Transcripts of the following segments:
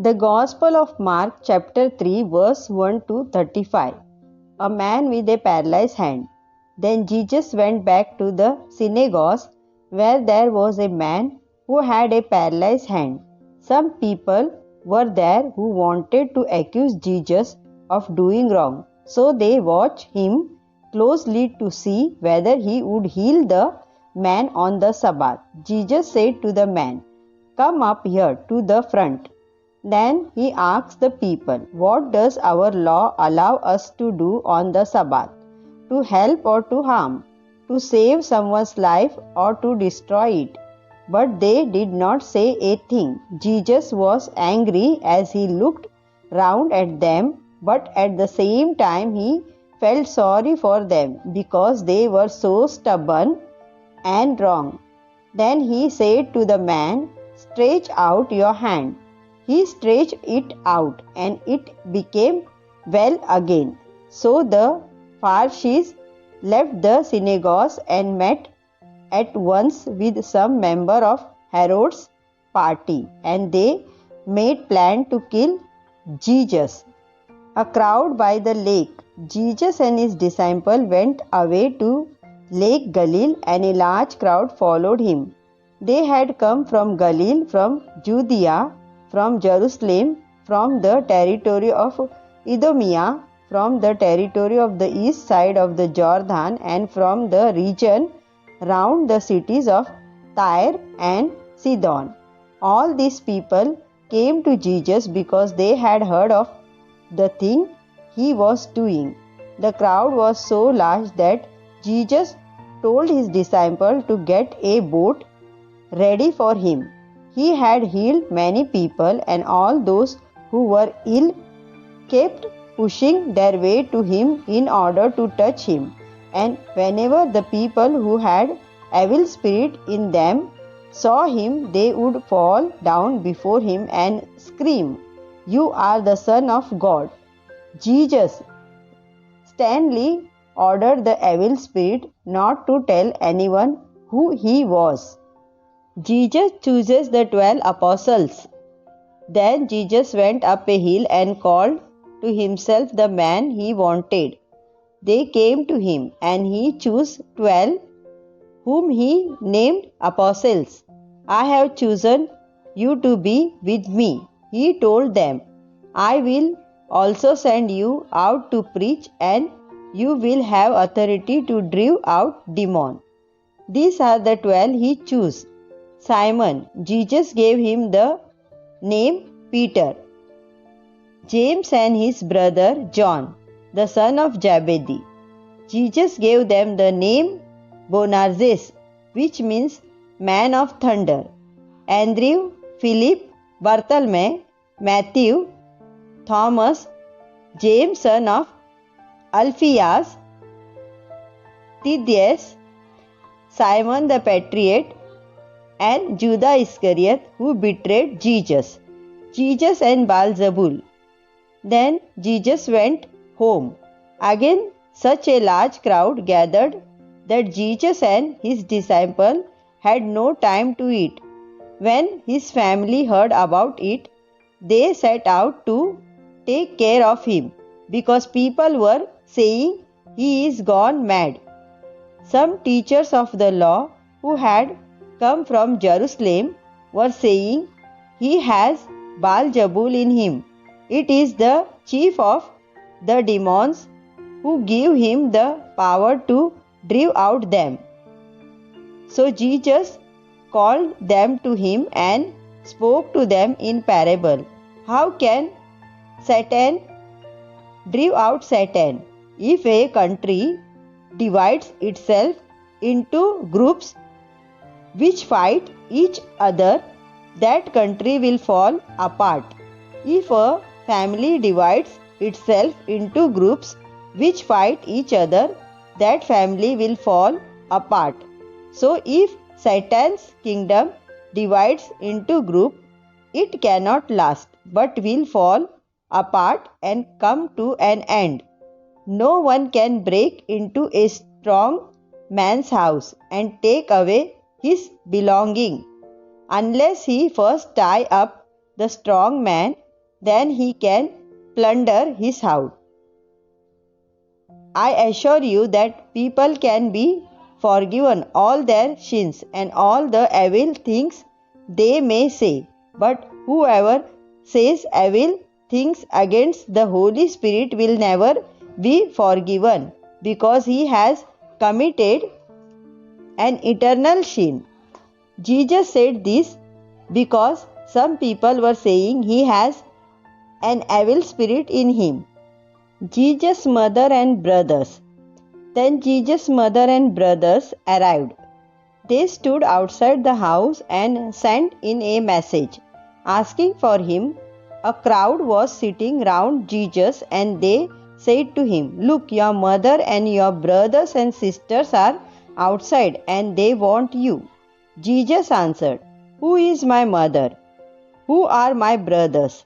The Gospel of Mark, chapter 3, verse 1 to 35. A man with a paralyzed hand. Then Jesus went back to the synagogue where there was a man who had a paralyzed hand. Some people were there who wanted to accuse Jesus of doing wrong. So they watched him closely to see whether he would heal the man on the Sabbath. Jesus said to the man, "Come up here to the front." Then he asked the people, "What does our law allow us to do on the Sabbath? To help or to harm? To save someone's life or to destroy it?" But they did not say a thing. Jesus was angry as he looked round at them, but at the same time he felt sorry for them because they were so stubborn and wrong. Then he said to the man, "Stretch out your hand." He stretched it out, and it became well again. So the Pharisees left the synagogue and met at once with some member of Herod's party, and they made plan to kill Jesus. A crowd by the lake. Jesus and his disciple went away to Lake Galilee, and a large crowd followed him. They had come from Galilee, from Judea, from Jerusalem, from the territory of Idumea, from the territory of the east side of the Jordan, and from the region round the cities of Tyre and Sidon. All these people came to Jesus because they had heard of the thing he was doing. The crowd was so large that Jesus told his disciple to get a boat ready for him. He had healed many people, and all those who were ill kept pushing their way to him in order to touch him. And whenever the people who had evil spirit in them saw him, they would fall down before him and scream, "You are the Son of God." Jesus sternly ordered the evil spirit not to tell anyone who he was. Jesus chooses the 12 apostles. Then Jesus went up a hill and called to himself the man he wanted. They came to him, and he chose 12, whom he named apostles. "I have chosen you to be with me," he told them. "I will also send you out to preach, and you will have authority to drive out demons." These are the 12 he chose. Simon, Jesus gave him the name Peter. James and his brother John, the son of Zebedee. Jesus gave them the name Boanerges, which means man of thunder. Andrew, Philip, Bartholomew, Matthew, Thomas, James son of Alphaeus, Thaddeus, Simon the Patriot, and Judas Iscariot, who betrayed Jesus. Jesus and Beelzebul. Then Jesus went home. Again such a large crowd gathered that Jesus and his disciples had no time to eat. When his family heard about it, they set out to take care of him, because people were saying, "He is gone mad." Some teachers of the law who had come from Jerusalem were saying, "He has Beelzebul in him. It is the chief of the demons who give him the power to drive out them." So Jesus called them to him and spoke to them in parable. "How can Satan drive out Satan? If a country divides itself into groups which fight each other, that country will fall apart. If a family divides itself into groups which fight each other, that family will fall apart. So if Satan's kingdom divides into groups, it cannot last, but will fall apart and come to an end. No one can break into a strong man's house and take away his belonging unless he first tie up the strong man then he can plunder his house. I assure you that people can be forgiven all their sins and all the evil things they may say, but whoever says evil things against the Holy Spirit will never be forgiven, because he has committed an eternal sin. Jesus said this because some people were saying he has an evil spirit in him. Jesus' mother and brothers. Then Jesus' mother and brothers arrived. They stood outside the house and sent in a message, asking for him. A crowd was sitting round Jesus, and they said to him, "Look, your mother and your brothers and sisters are outside, and they want you." Jesus answered, "Who is my mother? Who are my brothers?"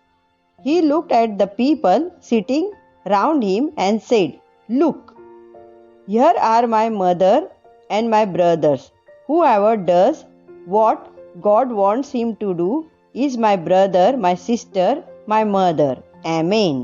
He looked at the people sitting round him and said, "Look, here are my mother and my brothers. Whoever does what God wants him to do is my brother, my sister, my mother." Amen.